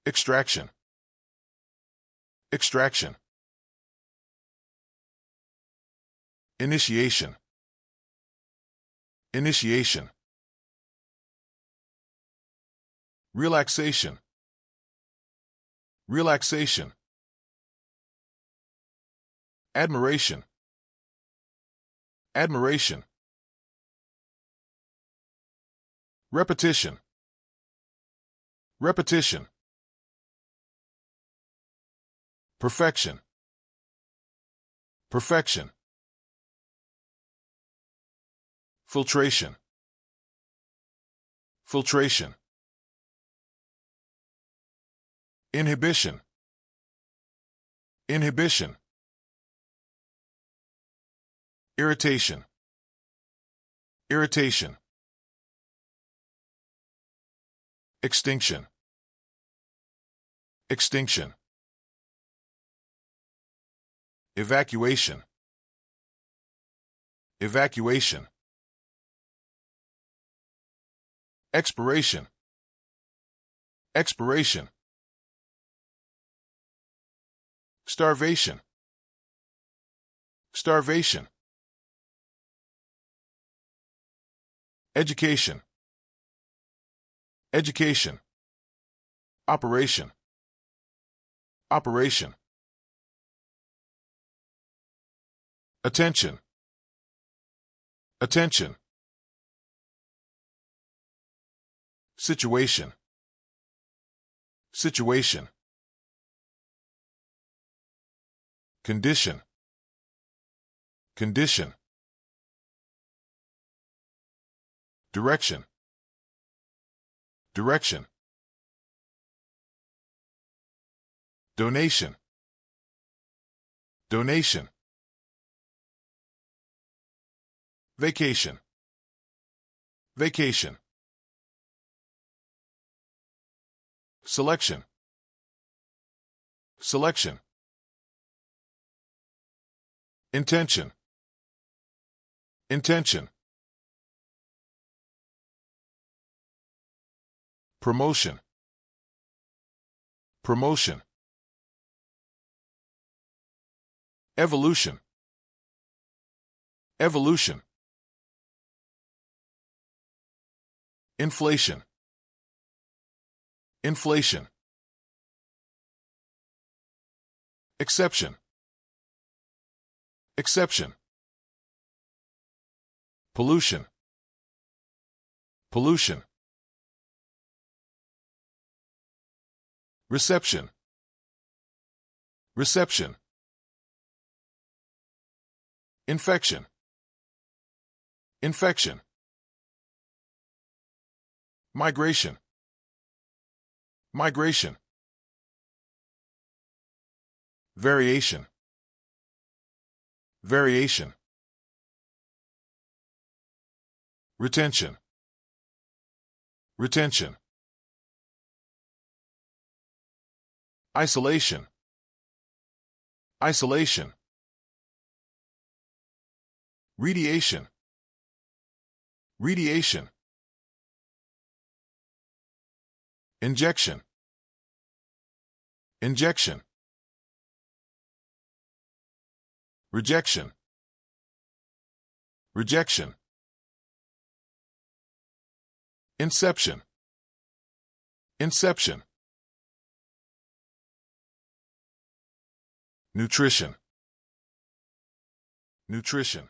Extraction. Extraction. Initiation. Initiation. Relaxation. Relaxation. Admiration. Admiration. Repetition. Repetition. Perfection. Perfection. Filtration. Filtration. Inhibition. Inhibition. Irritation. Irritation. Extinction. Extinction. Evacuation. Evacuation. Expiration. Expiration. Starvation. Starvation. Education. Education. Operation. Operation. Attention. Attention. Situation. Situation. Condition. Condition. Direction. Direction. Donation. Donation. Vacation. Vacation. Selection. Selection. Intention. Intention. Promotion. Promotion. Evolution. Evolution. Inflation. Inflation. Exception. Exception. Pollution. Pollution. Reception. Reception. Infection. Infection. Migration. Migration. Variation. Variation. Retention. Retention. Isolation. Isolation. Radiation. Radiation. Injection. Injection. Rejection. Rejection. Inception. Inception. Nutrition. Nutrition.